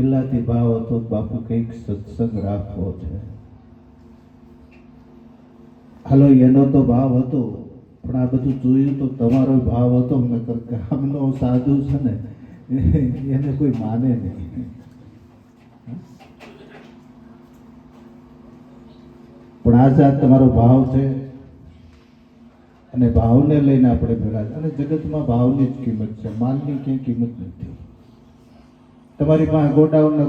પહેલાથી ભાવ હતો બાપુ કંઈક સત્સંગ રાખવો છે. હાલો એનો તો ભાવ હતો, પણ આ બધું જોયું તો તમારો ભાવ હતો. નકર ગામનો સાધુ છે ને એને કોઈ માને નહીં. પણ આજે આ તમારો ભાવ છે અને ભાવને લઈને આપણે ભેગા. અને જગતમાં ભાવની જ કિંમત છે, માલની ક્યાંય કિંમત નથી. તમારી પાસે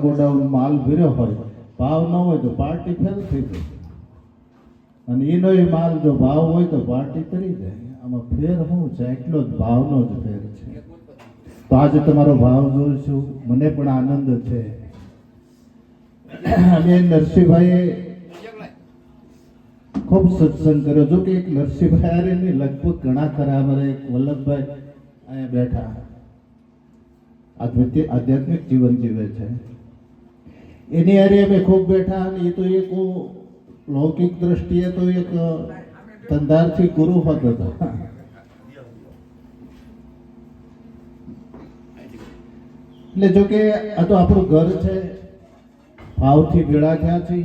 ગોડાઉન માલ ભર્યો હોય, ભાવ ન હોય તો પાર્ટી ફેલ થઈ જાય, અને એનો માલ જો ભાવ હોય તો પાર્ટી કરી જાય. આમાં ફેર શું છે? એટલો જ ભાવનો જ ફેર છે. તો આજે તમારો ભાવ જોઈશું, મને પણ આનંદ છે. અને નરસિંહભાઈએ ખૂબ સત્સંગ કર્યો. જો કે એક નરસિંહભાઈ અરે નહીં, લગભગ ઘણા ખરા. અમારે એક વલ્લભભાઈ અહીંયા બેઠા આધ્યાત્મિક જીવન જીવે છે, એની હારે અમે ખૂબ બેઠા. અને એ તો એક લૌકિક દ્રષ્ટિએ તો એક ધંધારથી ગુરુ હોત હતા. એટલે જો કે આ તો આપણું ઘર છે, ભાવથી ભેળા થયા છે.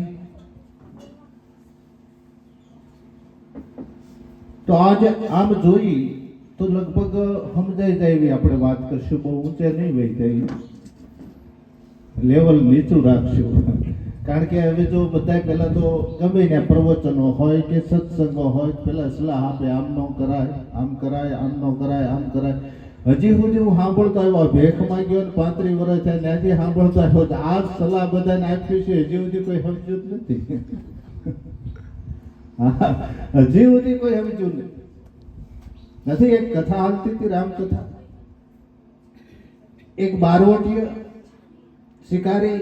તો આજે આમ જોઈ તો લગભગ સમજાઈ જાય એવી આપણે વાત કરશું. બહુ ઊંચે નહીં વહી જાય, લેવલ નીચું રાખશું. કારણ કે હવે જો બધા પહેલા તો ગમે ને પ્રવચનો હોય કે સત્સંગો હોય, પેલા સલાહ આપે, આમ ન કરાય, આમ કરાય, આમ ન કરાય, આમ કરાય. હજી સુધી હું સાંભળતો આવ્યો, ભેખ માંગ્યો ને 35 વર્ષ થયા ત્યાંથી સાંભળતો આવ્યો. આ સલાહ બધાને આપી છે, હજી સુધી કોઈ સમજ્યું જ નથી. હજી સુધી કોઈ સમજ્યું નથી. એક કથા હાલતી હતી, રામકથા. એક બારવટીય શિકારી,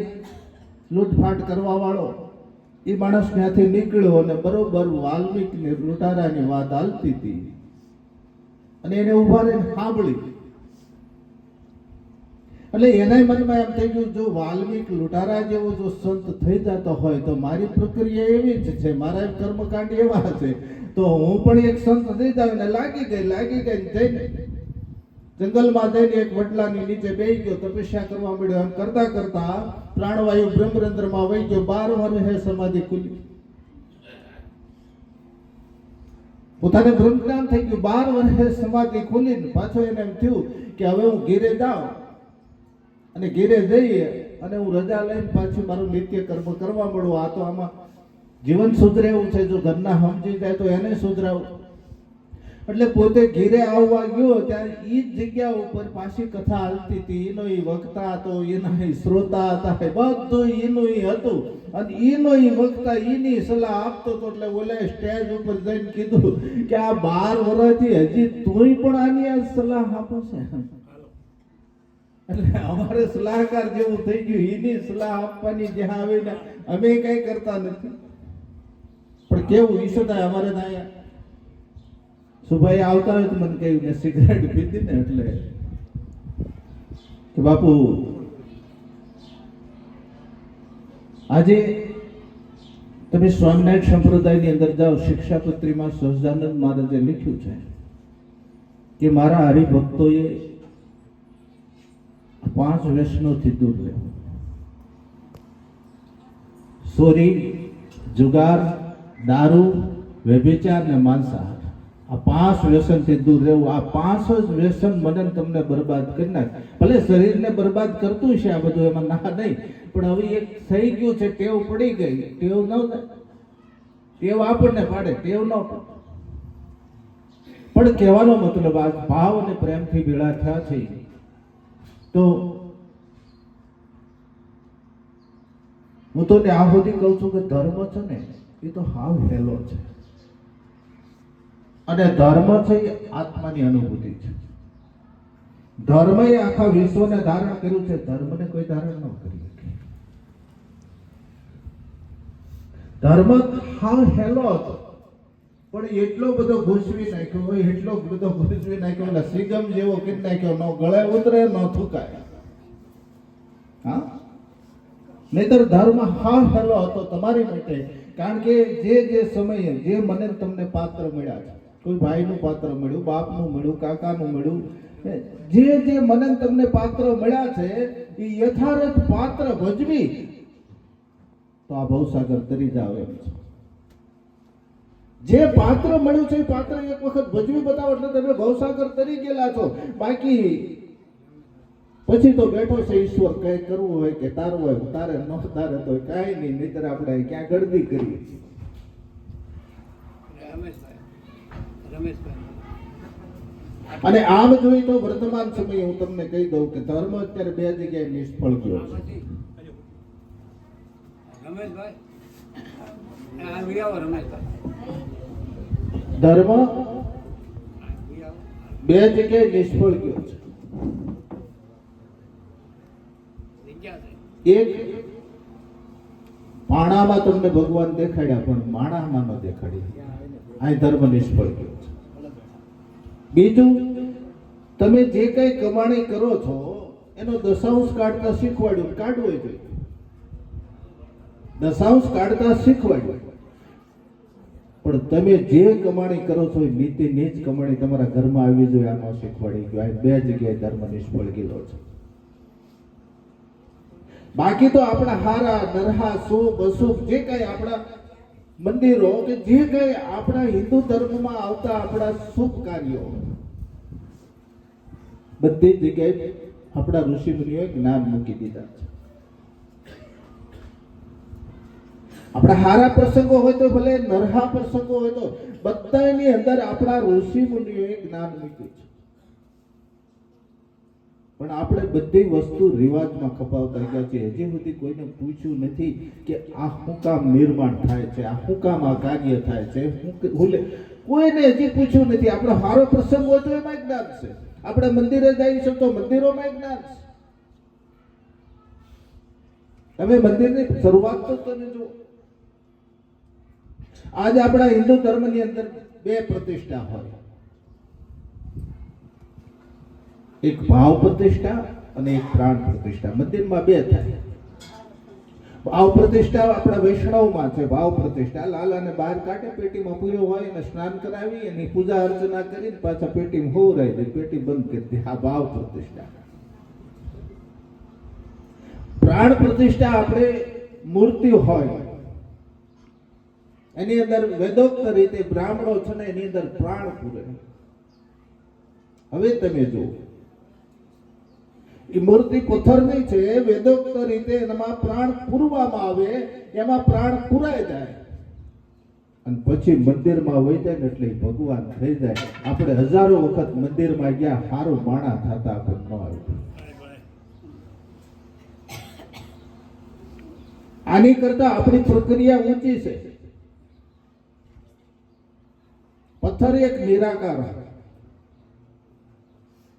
લૂંટફાટ કરવા વાળો, એ માણસ ત્યાંથી નીકળ્યો અને બરોબર વાલ્મીકની લૂંટારાની વાત હાલતી હતી, અને એને ઉભા રહીને સાંભળી. એટલે એના મનમાં એમ થઈ ગયું, જો વાલ્મીક લૂંટારા જેવો જો સંત થઈ જતો હોય તો મારી પ્રક્રિયા એવી જ છે, મારા કર્મકાંડ એવા છે, તો હું પણ એક સંત થઈ જાવ. ને લાગી ગઈ જઈને જંગલમાં જઈને એક વડલાની નીચે બેસી ગયો, તપસ્યા કરવા માંડ્યો. એમ કરતા કરતા પ્રાણવાયુ બ્રહ્મરંધ્રમાં વહી ગયો. 12 વર્ષે સમાધિ ખુલી. પોતાને બ્રહ્મજ્ઞાન થઈ ગયું. 12 વર્ષે સમાધિ ખુલીને પાછો એને એમ થયું કે હવે હું ઘેરે જાઉં, અને ઘેરે જઈએ અને હું રજા લઈને પાછું મારું નિત્ય કર્મ કરવા મળું. આ તો આમાં જીવન સુધરે એવું છે, જો ઘરના સમજી જાય તો એને સુધરાવું. એટલે પોતે ઘેરે આવવા ગયો ત્યારે એ જ જગ્યા ઉપર પાછી કથા હાલતી હતી. એનો એ વક્તા હતો, એના શ્રોતા હતા, બધું એનું હતું. અને એનો એ વક્તા એની સલાહ આપતો હતો. એટલે ઓલે સ્ટેજ ઉપર જઈને કીધું કે આ 12 વર્ષથી હજી તુંય પણ આની આ સલાહ આપો છે. એટલે અમારે સલાહકાર જેવું થઈ ગયું, એની સલાહ આપવાની જ્યાં આવીને અમે કઈ કરતા નથી. પણ કેવું ઈશ્વરદાય અમારે ત્યાં સુભાઈ આવતા હોય તો મને કહ્યું કે સિગરેટ પીધી ને, એટલે કે બાપુ આજે તમે સ્વામિનારાયણ સંપ્રદાયની અંદર જાઓ, શિક્ષાપત્રીમાં સહજાનંદ મહારાજે લખ્યું છે કે મારા હરિભક્તોએ 5 વ્યસનોથી દૂર રહેવું. ચોરી, જુગાર, દારૂ, વ્યભિચાર ને માંસાહાર. આ 5 વ્યસનથી દૂર રહેવું. આ 5 જ વ્યસન મને તમને બરબાદ કરી નાખે. ભલે શરીરને બરબાદ કરતું છે આ બધું, એમાં ના નહીં, પણ હવે એક થઈ ગયું છે, ટેવ પડી ગઈ. ટેવ ન થાય, ટેવ આપણને પાડે, ટેવ ન પડે. પણ કહેવાનો મતલબ આ ભાવ અને પ્રેમથી ભેળા થયા છે. તો હું તો આ સુધી કહું છું કે ધર્મ છે ને એ તો હાવ હેલો છે, અને ધર્મ છે એ આત્માની અનુભૂતિ છે. ધર્મએ આખા વિશ્વને ધારણ કર્યું છે, ધર્મને કોઈ ધારણ ન કરી શકે. ધર્મ હાવ હેલો હતો, પણ એટલો બધો ઘૂસવી નાખ્યો હોય, એટલો બધો ઘૂસવી નાખ્યો, એટલે સિગમ જેવો કરી નાખ્યો, ન ગળે ઉતરે ન થૂકાય. હા, નહીતર ધર્મ હા હેલો હતો તમારી માટે. કારણ કે જે સમયે જે મને તમને પાત્ર મળ્યા છે, કોઈ ભાઈનું પાત્ર મળ્યું, બાપનું મળ્યું, કાકાનું મળ્યું, જે મને તમને પાત્ર મળ્યા છે, એ યથાર્થ પાત્ર ભજવી તો આ ભવસાગર તરી જાવ એમ છે. જે પાત્ર મળ્યું છે એ પાત્ર એક વખત ભજવી બતાવો એટલે તમે ભવસાગર તરી ગયેલા છો. બાકી પછી તો બેઠો છે ઈશ્વર, કઈ કરવું હોય કે તારવું હોય તારે, ન તારે તો કાંઈ નહીં, નહીતર આપણે ક્યાં ગળદી કરીએ. અને આમ જોઈ તો વર્તમાન સમયે હું તમને કહી દઉં કે ધર્મ અત્યારે બે જગ્યાએ નિષ્ફળ ગયો છે. ધર્મ બે જગ્યાએ નિષ્ફળ ગયો છે. એક પાણામાં તમને ભગવાન દેખાડ્યા પણ માણામાં ન દેખાડ્યા, આ ધર્મ નિષ્ફળ ગયો છે. બીજું, તમે જે કઈ કમાણી કરો છો એનો દશાંશ કાઢતા શીખવાડ્યું, કાઢવો જોઈએ. દશાંશ કાઢતા શીખવાડ્યું, પણ તમે જે કમાણી કરો છો એ નીતિની જ કમાણી તમારા ઘરમાં આવી જોઈએ, આમાં શીખવાડી ગયું. આ બે જગ્યાએ ધર્મ નિષ્ફળ ગયેલો છે. બાકી તો આપણા હારા નરહા શુભ અશુભ જે કઈ આપણા મંદિરો કે જે કઈ આપણા હિન્દુ ધર્મમાં આવતા આપણા શુભ કાર્યો બધી જગ્યાએ આપણા ઋષિ મુનિઓએ જ્ઞાન મૂકી દીધા છે. આપણા હારા પ્રસંગો હોય તો ભલે નરહા પ્રસંગો હોય તો બધાની અંદર આપણા ઋષિ મુનિઓએ જ્ઞાન મૂક્યું છે. પણ આપણે બધી વસ્તુ રિવાજમાં ખપાવતા ગયા છે. હજી સુધી કોઈને પૂછ્યું નથી કે આ શું કામ નિર્માણ થાય છે, આ શું કામ આ કાર્ય થાય છે, કોઈને હજી પૂછ્યું નથી. આપણો સારો પ્રસંગ હોય તો એમાં જ્ઞાન છે, આપણે મંદિરે જઈશું તો મંદિરોમાં જ્ઞાન છે. તમે મંદિરની શરૂઆત તો તમે જુઓ. આજે આપણા હિન્દુ ધર્મની અંદર બે પ્રતિષ્ઠા હોય, એક ભાવ પ્રતિષ્ઠા અને એક પ્રાણ પ્રતિષ્ઠા. મંદિરમાં બે થાય. ભાવ પ્રતિષ્ઠા આપણા વૈષ્ણવમાં છે. ભાવ પ્રતિષ્ઠા લાલાને બહાર કાઢે, પેટીમાં પૂર્યો હોય અને સ્નાન કરાવી એની પૂજા અર્ચના કરીને પાછા પેટીમાં હોવરાઈ દે, પેટી બંધ કરી દે. આ ભાવ પ્રતિષ્ઠા. પ્રાણ પ્રતિષ્ઠા આપણે મૂર્તિ હોય એની અંદર વેદોક્ત રીતે બ્રાહ્મણો છે ને એની અંદર પ્રાણ પૂરે. હવે તમે જુઓ, એ મૂર્તિ પથ્થરની છે, વેદોક્ત રીતે એમાં પ્રાણ પૂરવામાં આવે, એમાં પ્રાણ પૂરાઈ જાય અને પછી મંદિરમાં વહી જાય ને એટલે ભગવાન થઈ જાય. આપણે હજારો વખત મંદિરમાં ગયા, સારું માણા થતા પણ ન આવ્યું. આની કરતા આપણી પ્રક્રિયા ઊંચી છે. પથ્થર એક નિરાકાર,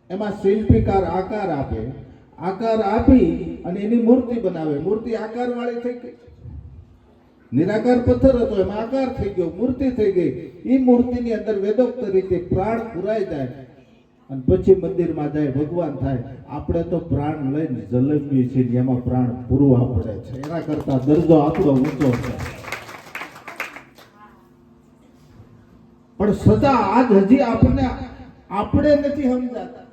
એમાં શિલ્પીકાર આકાર આપે, આકાર આપી અને એની મૂર્તિ બનાવે. મૂર્તિ આકાર વાળી થઈ ગઈ. નિરાકાર પથ્થર હતો એમાં આકાર થઈ ગયો, મૂર્તિ થઈ ગઈ. એ મૂર્તિની અંદર વેદોક્ત રીતે પ્રાણ પુરાઈ જાય અને પછી મંદિરમાં જાય, ભગવાન થાય. આપણે તો પ્રાણ લઈને જલમીએ છીએ, એમાં પ્રાણ પૂરવા પડે છે. એના કરતા દરજ્જો આપણો ઊંચો છે. પણ સજા આજ હજી આપણે નથી સમજાતા.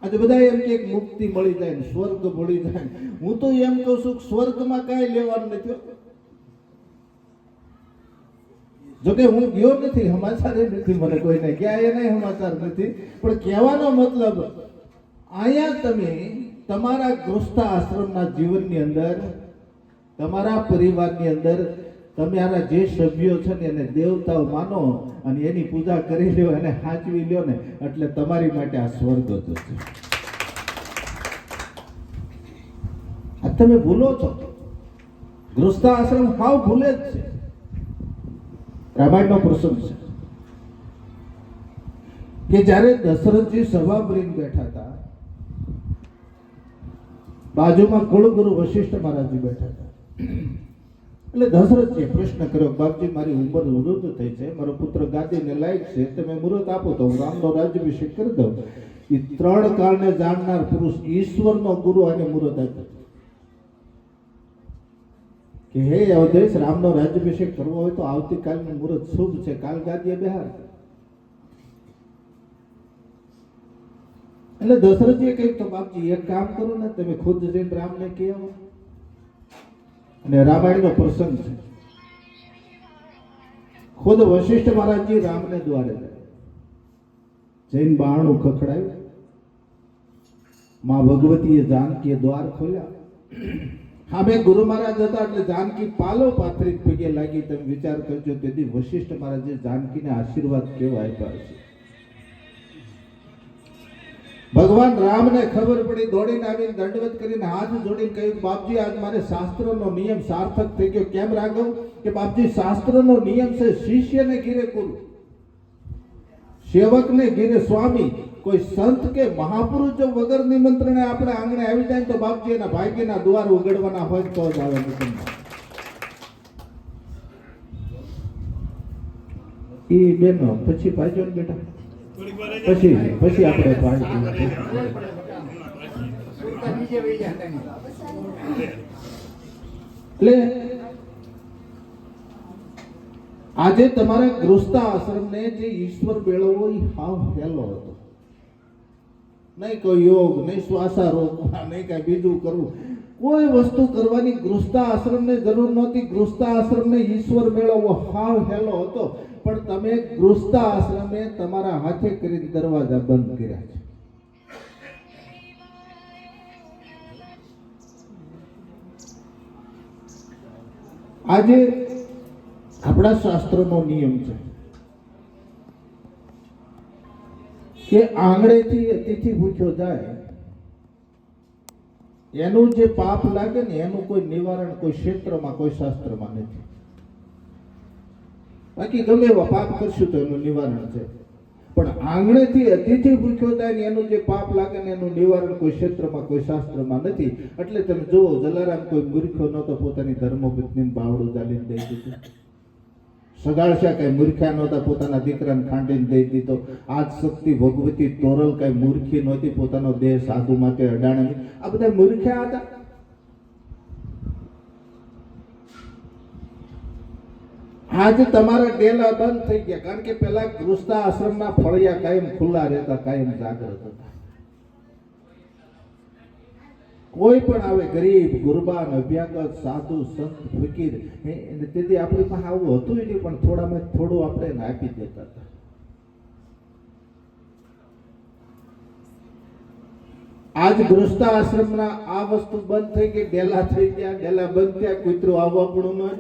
આજે બધા એમ કે મુક્તિ મળી જાય ને સ્વર્ગ મળી જાય. હું તો એમ કહું છું સ્વર્ગમાં કાંઈ લેવાનું નથી. જોકે હું ગયો નથી, સમાચાર નથી મને કોઈને, ક્યાં એના સમાચાર નથી. પણ કહેવાનો મતલબ અહીંયા તમે તમારા ગૃહસ્થ આશ્રમના જીવનની અંદર, તમારા પરિવારની અંદર તમારા જે સભ્યો છે ને એને દેવતાઓ માનો અને એની પૂજા કરી લ્યો, એને સાચવી લ્યો ને એટલે તમારી માટે આ સ્વર્ગ જ છે. આ તમે ભૂલો છો. ગૃહસ્થ આશ્રમ હાવ ભૂલે જ છે. રામાયણનો પ્રસંગ છે કે જ્યારે દશરથજી સભા ભરીને બેઠા હતા, બાજુમાં કુળગુરુ વશિષ્ઠ મહારાજજી બેઠા હતા. એટલે દશરથજીએ પ્રશ્ન કર્યો, બાપજી મારી ઉંમર વૃદ્ધ થઈ છે, મારો પુત્ર ગાદીને લાયક છે, તમે મુહૂર્ત આપો તો હું રામનો રાજ્યાભિષેક કરી દઉં. એ ત્રણ કાળને જાણનાર પુરુષ, ઈશ્વરનો ગુરુ આને મુહૂર્ત આપ્યો કે હે અવધેશ, રામનો રાજ્યાભિષેક કરવો હોય તો આવતીકાલનું મુહૂર્ત શુભ છે, કાલ ગાદીએ બેહાર. એટલે દશરથજીએ કહ્યું તો બાપજી એક કામ કરો ને, તમે ખુદ જઈને રામને કહી આવો. અને રામાયણનો પ્રસંગ છે. ખુદ વશિષ્ઠ મહારાજજી રામને દ્વારે જાય, જૈન બારણું ખખડાયું. માં ભગવતીએ જાનકીએ દ્વાર ખોલ્યા. સામે ગુરુ મહારાજ હતા એટલે જાનકી પાલો પાથરી પગે લાગી. તમે વિચાર કરજો, તેથી વશિષ્ઠ મહારાજે જાનકીને આશીર્વાદ કેવા આપ્યા હશે. ભગવાન રામને ખબર પડી, દોડીને આવીને દંડવત કરીને હાથ જોડીને કહ્યું, બાપજી આજ મારે શાસ્ત્રનો નિયમ સાર્થક થઈ ગયો. કેમ રાઘવ? કે બાપજી શાસ્ત્રનો નિયમ છે શિષ્યને ઘીરે ગુરુ, સેવકને ઘીરે સ્વામી. કોઈ સંત કે મહાપુરુષ જો વગર નિમંત્રણે આપણે આંગણે આવી જાય તો બાપજી એના ભાગ્યના દ્વાર ઉગડવાના હોય તો જ આવે. એ બેનો પછી પાજો ને બેટા, પછી આપણે એટલે આજે તમારા ગૃહસ્થ આશ્રમને જે ઈશ્વર મેળવવો એ હાવ હેલો હતો. નહીં કોઈ યોગ, નહીં શ્વાસારોગ, નહીં કઈ બીજું કરવું, કોઈ વસ્તુ કરવાની ગૃહસ્થ આશ્રમને જરૂર નહોતી. ગૃહસ્થ આશ્રમને ઈશ્વર મેળવવો હાવ હેલો હતો. પણ તમે ગૃહસ્થ આશ્રમે તમારા હાથે કરીને દરવાજા બંધ કર્યા છે. આજે આપણા શાસ્ત્રનો નિયમ છે કે આંગળેથી અતિથિ ભૂખ્યો જાય એનું જે પાપ લાગે ને એનું કોઈ નિવારણ કોઈ ક્ષેત્રમાં કોઈ શાસ્ત્રમાં નથી. બાકી ગમે એવા પાપ કરશું તો એનું નિવારણ છે, પણ આંગણેથી અતિથિ ભૂખ્યો થાય ને એનું જે પાપ લાગે ને એનું નિવારણ કોઈ ક્ષેત્રમાં કોઈ શાસ્ત્રમાં નથી. એટલે તમે જુઓ, જલારામ કોઈ મૂર્ખો નહોતો, પોતાની ધર્મપત્નીને બાવડું ચાલીને દઈ દીધું. સગાળશા કઈ મૂર્ખ્યા નહોતા, પોતાના દીકરાને ખાંડીને દઈ દીધો. આજ શક્તિ ભગવતી તોરલ કઈ મૂર્ખી નહોતી, પોતાનો દેહ સાધુ માટે અડાણે. આ બધા મૂર્ખ્યા હતા. આજે તમારા ડેલા બંધ થઈ ગયા, કારણ કે પેલા ગૃહસ્થ આશ્રમના ફળિયા કાયમ ખુલ્લા રહેતા, કાયમ જાગૃત હતા. કોઈ પણ આવે, ગરીબ, ગુરબાન, અભ્યાગત, સાધુ, સંત, ફકીર, તેથી આપણી પાસે આવું હતું નહીં, પણ થોડામાં થોડું આપણે એને આપી દેતા હતા. આજ ગૃહસ્થ આશ્રમના આ વસ્તુ બંધ થઈ ગઈ, ડેલા થઈ ગયા, ડેલા બંધ થયા, કૂતરું આવવા પણ ન.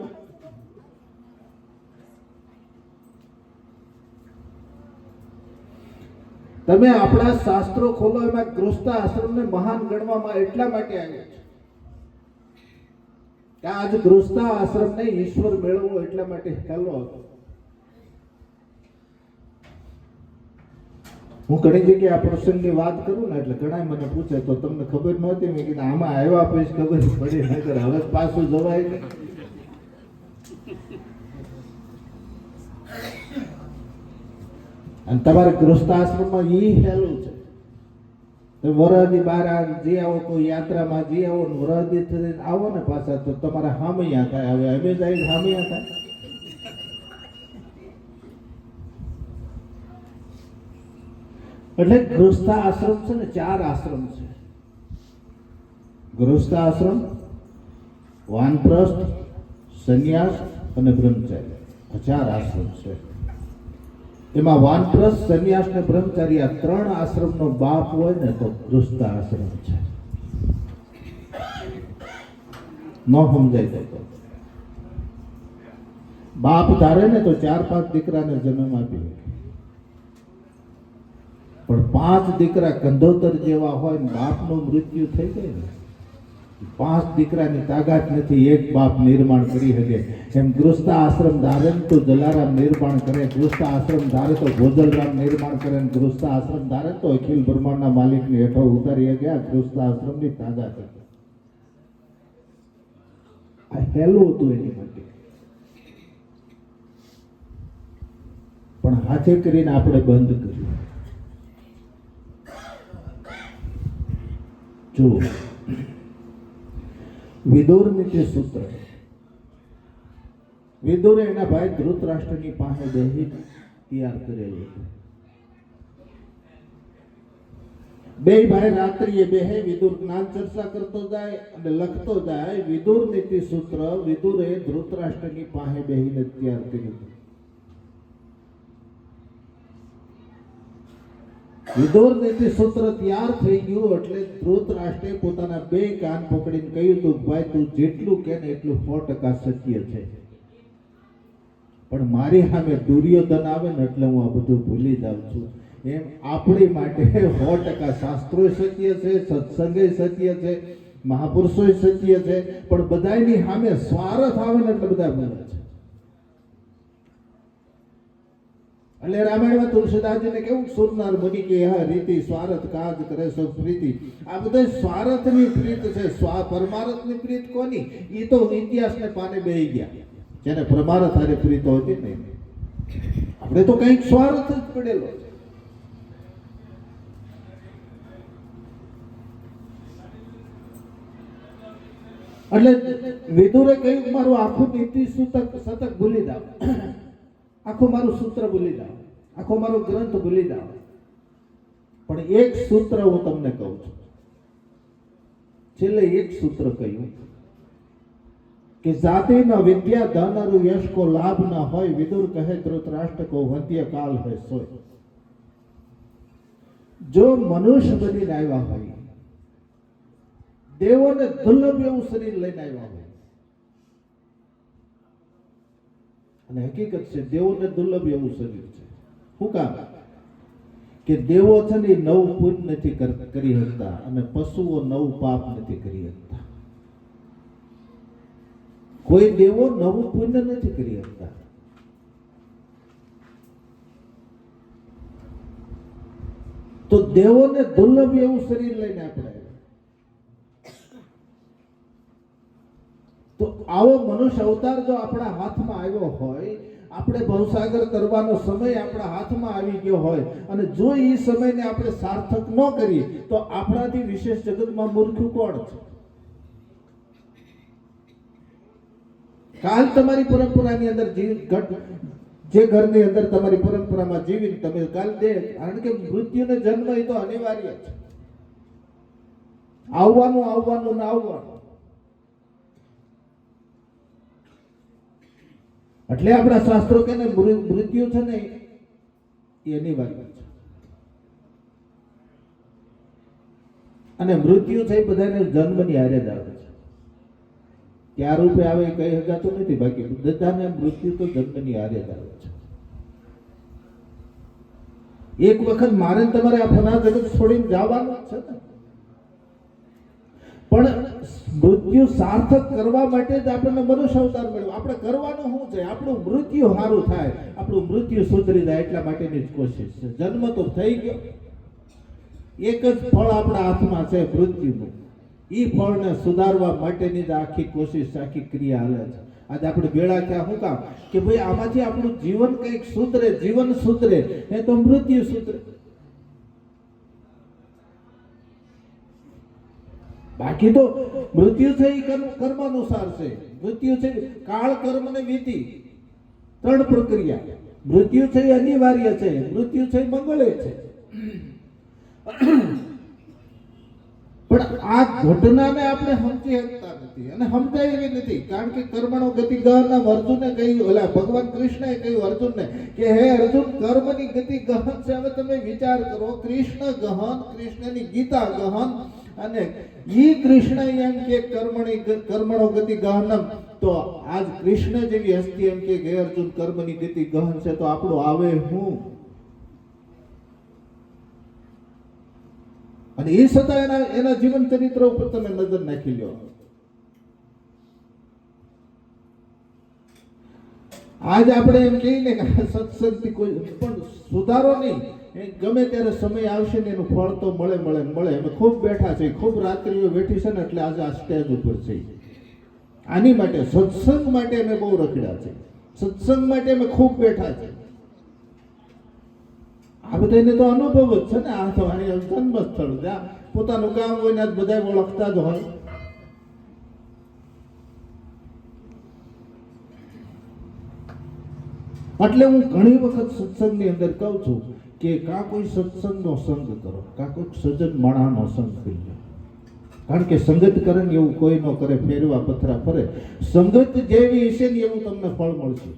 તમે આપણા શાસ્ત્રો ખોલો, એમાં ગૃહસ્થ આશ્રમને મહાન ગણવામાં એટલા માટે આવ્યા છે કે આજ ગૃહસ્થ આશ્રમને ઈશ્વર મેળવવો એટલા માટે હેલો હતો. હું ઘણી જગ્યાએ આ પ્રસંગની વાત કરું ને એટલે ઘણા મને પૂછે તો તમને ખબર નહોતી. મેં કીધું આમાં આવ્યા પછી ખબર પડી, નહીતર હવે પાછું જવાય નહીં. અને તમારે ગૃહસ્થ આશ્રમમાં ઈ હેલું છે. તમે વરહદી બહાર જે આવો, કોઈ યાત્રામાં જે આવો, વરહદી થઈને આવો ને પાછા, તો તમારા હામૈયા થાય. હવે અમે જાય હામૈયા થાય. એટલે ગૃહસ્થ આશ્રમ છે ને, 4 આશ્રમ છે. ગૃહસ્થ આશ્રમ, વાનપ્રસ્થ, સંન્યાસ અને બ્રહ્મચારી, 4 આશ્રમ છે. એમાં વાનપ્રસ્થ, સંન્યાસ ને બ્રહ્મચારી, આ 3 આશ્રમનો બાપ હોય ને તો ગૃહસ્થ આશ્રમ છે. ન સમજાય જાય તો બાપ ધારે ને તો 4-5 દીકરાને જન્મ આપી, પણ 5 દીકરા કંધોતર જેવા હોય ને બાપનું મૃત્યુ થઈ જાય ને, 5 દીકરાની તાકાત નથી એક બાપ નિર્માણ કરી શકે. એમ ગૃહસ્થ આશ્રમ ધારે તો જલારામ નિર્માણ કરે, ગૃહસ્થ આશ્રમ ધારે તો ભોજલરામ નિર્માણ કરે, ગૃહસ્થ આશ્રમ ધારે તો અખિલ બ્રહ્માંડના માલિકની હેઠો ઉતારી ગયા. ગૃહસ્થ આશ્રમની તાકાત હતી. આ હેલું હતું એની માટે, પણ હાથે કરીને આપણે બંધ કર્યું. જો વિદુર નીતિ સૂત્ર, વિદુરે એના ભાઈ ધૃતરાષ્ટ્રની પાસે બેસી તૈયાર કરેલું. બે ભાઈ રાત્રિએ બેહે, વિદુર જ્ઞાન ચર્ચા કરતો જાય અને લખતો જાય. વિદુર નીતિ સૂત્ર વિદુરે ધૃતરાષ્ટ્રની પાસે બેહીને તૈયાર કર્યું. વિદુર નીતિ સૂત્ર તૈયાર થઈ ગયું એટલે ધૃતરાષ્ટ્રે પોતાના બે કાન પકડીને કહ્યું તું, ભાઈ તું જેટલું કે ને એટલું 100% સત્ય છે, પણ મારી સામે દુર્યોધન આવે ને એટલે હું આ બધું ભૂલી જાઉં છું. એમ આપણી માટે 100% શાસ્ત્રો સત્ય છે, સત્સંગે સત્ય છે, મહાપુરુષો સત્ય છે, પણ બધાની સામે સ્વાર્થ આવે ને એટલે બધા ભૂલે છે. એટલે રામાયણમાં તુલસીદાસજીને કેવું સુરનાર મુનિ કે હા રીતિ સ્વાર્થ કાજ કરે સૌ પ્રીતિ. આ બધા સ્વાર્થની પ્રીત છે. પરમાર્થની પ્રીત કોની? એ તો ઇતિહાસને પાને બેહી ગયા, જેને પરમાર્થ હારે પ્રીત હોતી નહીં. આપણે તો કંઈક સ્વાર્થ જ પડેલો છે. એટલે વિદુરે કહ્યું મારું આખું નીતિ શતક ભૂલી જાવ, આખું મારું સૂત્ર ભૂલી જાવ, આખો મારો ગ્રંથ ભૂલી જાવ, પણ એક સૂત્ર હું તમને કહું છું. છેલ્લે એક સૂત્ર કહ્યું કે જાતિ ન વિદ્યા ધન અરુ યશ કો લાભ ન હોય. વિદુર કહે ધૃતરાષ્ટ્ર કો વંદ્ય કાલ હૈ સોય. જો મનુષ્ય બનીને આવ્યા હોય, દેવોને દુર્લભ એવું શરીર લઈને આવ્યા હોય, અને હકીકત છે દેવોને દુર્લભ એવું શરીર છે. શું કામ? કે દેવો છે ને નવ પુણ્ય નથી કરી શકતા અને પશુઓ નવ પાપ નથી કરી શકતા. કોઈ દેવો નવું પુણ્ય નથી કરી શકતા. તો દેવોને દુર્લભ એવું શરીર લઈને આપણે, તો આવો મનુષ્ય અવતાર જો આપણા હાથમાં આવ્યો હોય, આપણે ભવસાગર કરવાનો સમય આપણા હાથમાં આવી ગયો હોય, અને જો એ સમયને આપણે સાર્થક ન કરીએ તો આપણાથી વિશેષ જગતમાં મૂર્ખું કોણ છે? કાલ તમારી પરંપરાની અંદર જે ઘરની અંદર તમારી પરંપરામાં જીવીને તમે કાલ દે, કારણ કે મૃત્યુને જન્મ એ તો અનિવાર્ય છે. આવવાનું ને આવવાનું. એટલે આપણા શાસ્ત્રો કે મૃત્યુ છે ને એ અનિવાર્ય છે, અને મૃત્યુ છે એ બધાને જન્મની હારે જ આવે છે. ક્યાં રૂપે આવે એ કઈ હગાતું નથી, બાકી બધાને મૃત્યુ તો જન્મની હારે જ આવે છે. એક વખત મારે તમારે આ ફના જગત છોડીને જવાનું છે ને, પણ મૃત્યુ સાર્થક કરવા માટે જ આપણને મનુષ્ય અવતાર મળ્યો. આપણે કરવાનું શું છે? આપણું મૃત્યુ સારું થાય, આપણું મૃત્યુ સુધરી જાય એટલા માટેની જ કોશિશ છે. જન્મ તો થઈ ગયો, એક જ ફળ આપણા હાથમાં છે મૃત્યુનું. એ ફળને સુધારવા માટેની જ આખી કોશિશ, આખી ક્રિયા હાલે છે. આજે આપણે ભેળા થયા શું કામ? કે ભાઈ આમાંથી આપણું જીવન કંઈક સુધરે, જીવન સુધરે એ તો મૃત્યુ સુધરે. બાકી તો મૃત્યુ છે એ કર્મ અનુસાર છે. મૃત્યુ છે કાળ, કર્મ ને વિધિ, ત્રણ પ્રક્રિયા. મૃત્યુ છે એ અનિવાર્ય છે, મૃત્યુ છે એ મંગળે છે. પણ આ ઘટનાને આપણે સમજી શકતા નથી અને સમજાય એવી નથી, કારણ કે કર્મણો ગતિ ગહન. અર્જુને કહ્યું, ઓલા ભગવાન કૃષ્ણએ કહ્યું અર્જુનને કે હે અર્જુન, કર્મની ગતિ ગહન છે. હવે તમે વિચાર કરો, કૃષ્ણ ગહન, કૃષ્ણની ગીતા ગહન, અને ઈ કૃષ્ણ એમ કે કર્મણો ગતિ ગહનમ, તો આજ કૃષ્ણ જેવી હસ્તી એમ કે હે અર્જુન કર્મની ગતિ ગહન છે, તો આપણું આવે હું? અને એ છતાં એના જીવન ચરિત્ર ઉપર તમે નજર નાખી લો. આજ આપણે એમ કહીએ ને કે સત્સંગથી કોઈ પણ સુધારો નહીં, ગમે ત્યારે સમય આવશે ને એનું ફળ તો મળે. અમે ખૂબ બેઠા છે, ખૂબ રાત્રિઓ બેઠી છે ને, એટલે આજે આ સ્ટેજ ઉપર છે. આની માટે, સત્સંગ માટે અમે બહુ રખડ્યા છે, સત્સંગ માટે અમે ખૂબ બેઠા છે. આ બધાને તો અનુભવ જ છે ને. આ તો જન્મ સ્થળ, જ્યાં પોતાનું ગામ હોય ને બધા ઓળખતા જ હોય. એટલે હું ઘણી વખત સત્સંગની અંદર કહું છું કે કાં કોઈ સત્સંગનો સંગ કરો, કાં કોઈક સજ્જન માણસનો સંગ કરી લો. કારણ કે સંગત કરે ને એવું કોઈ ન કરે, ફેરવા પથરા ફરે. સંગત જેવી હશે ને એવું તમને ફળ મળશે.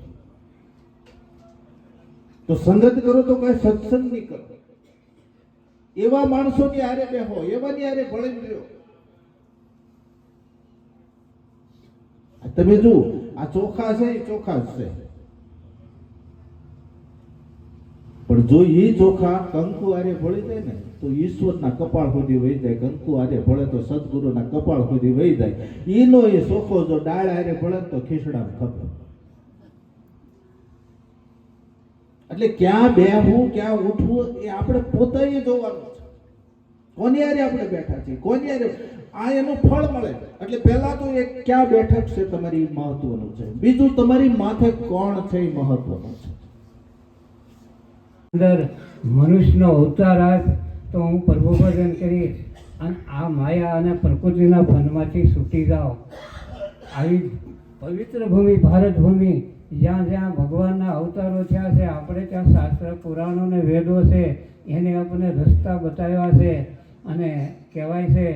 તો સંગત કરો તો કઈ સત્સંગ નહીં કરો. એવા માણસોની હારે બેહો, એવાની હારે ભળી રહ્યો. તમે જુઓ, આ ચોખા છે એ ચોખા જ છે, પણ જો એ ચોખા કંકુ હારે ભળી જાય ને તો ઈશ્વરના કપાળ સુધી વહી જાય. કંકુ હારે ભળે તો સદગુરુના કપાળ સુધી વહી જાય. ઈનો એ ચોખો જો ડાળ હારે ભળે તો ખીસડામાં ખપે. એટલે ક્યાં બેહવું, ક્યાં ઉઠવું એ આપણે પોતે જોવાનું છે. કોની હારે આપણે બેઠા છીએ, કોની હારે આ એનું ફળ મળે. એટલે પહેલા તો એક ક્યાં બેઠક છે તમારી મહત્વનું છે. બીજું તમારી માથે કોણ છે એ મહત્વનું છે. અંદર મનુષ્યનો અવતાર આપ તો હું પ્રભુ ભજન કરીશ અને આ માયા અને પ્રકૃતિના ફંડમાંથી છૂટી જાઓ. આવી પવિત્ર ભૂમિ ભારત ભૂમિ જ્યાં જ્યાં ભગવાનના અવતારો થયા છે, આપણે ત્યાં શાસ્ત્ર પુરાણો ને વેદો છે એને આપણને રસ્તા બતાવ્યા છે. અને કહેવાય છે,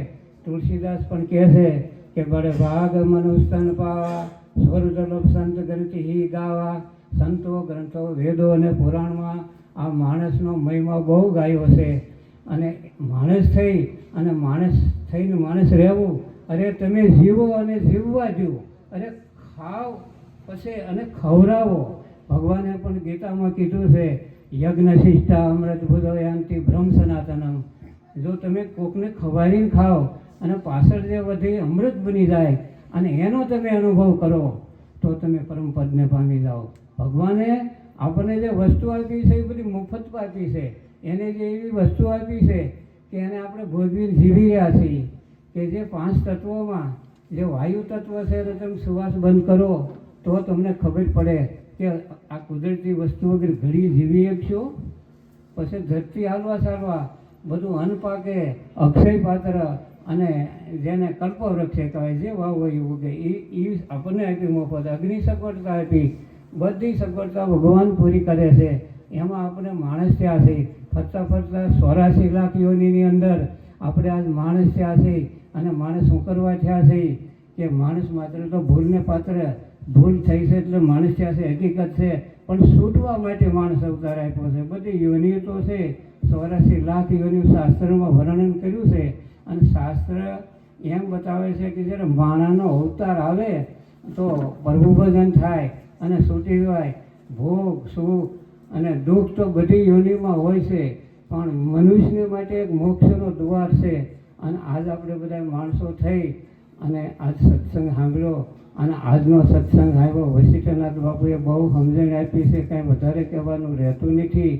તુલસીદાસ પણ કહે છે કે બળે ભાગ મનુસ્તન પાવા સ્વરદલભ સંત ગ્રંથિ હી ગાવા. સંતો ગ્રંથો વેદો અને પુરાણમાં આ માણસનો મહિમા બહુ ગાયો છે. અને માણસ થઈ અને માણસ થઈને માણસ રહેવું, અરે તમે જીવો અને જીવવા જુઓ, અરે ખાઓ પછી અને ખવડાવો. ભગવાને પણ ગીતામાં કીધું છે, યજ્ઞ શિષ્ટા અમૃત ભુદોયાંતિ બ્રહ્મ સનાતનમ. જો તમે કોકને ખવાડીને ખાઓ અને પાછળ જે વધી અમૃત બની જાય અને એનો તમે અનુભવ કરો તો તમે પરમપદને પામી જાઓ. ભગવાને આપણને જે વસ્તુ આપી છે એ બધી મફત આપી છે. એને જે એવી વસ્તુ આપી છે કે એને આપણે ભોજવી જીવી રહ્યા છીએ. કે જે 5 તત્વોમાં જે વાયુ તત્વ છે તો તમે શ્વાસ બંધ કરો તો તમને ખબર પડે કે આ કુદરતી વસ્તુ વગર ઘડી જીવી શકશો. પછી ધરતી હાલવા ચાલવા બધું અન્ન પાકે, અક્ષય પાત્ર અને જેને કલ્પવૃક્ષ કહેવાય, જે વાવો એ ઉગે એ આપણને આપી મફત. અગ્નિ સગવડતા આપી, બધી સગવડતા ભગવાન પૂરી કરે છે. એમાં આપણે માણસ થયા છે. ફરતા ફરતા 84 લાખ યોનિની અંદર આપણે આજ માણસ થયા છે. અને માણસ શું કરવા થયા છે કે માણસ માત્ર તો ભૂલને પાત્ર, ભૂલ થઈ છે એટલે માણસ થયા છે, હકીકત છે. પણ છૂટવા માટે માણસ અવતાર આપ્યો છે. બધી યોનિઓ તો છે, 84 લાખ યોનિ શાસ્ત્રમાં વર્ણન કર્યું છે. અને શાસ્ત્ર એમ બતાવે છે કે જ્યારે માણસનો અવતાર આવે તો પ્રભુ ભજન થાય અને છૂટી જાય. ભોગ સુખ અને દુઃખ તો બધી યોનિમાં હોય છે, પણ મનુષ્ય માટે એક મોક્ષનો દ્વાર છે. અને આજ આપણે બધા માણસો થઈ અને આજ સત્સંગ સાંભળ્યો અને આજનો સત્સંગ આવ્યો. વશિષ્ઠનાથ બાપુએ બહુ સમજણ આપી છે, કાંઈ વધારે કહેવાનું રહેતું નથી.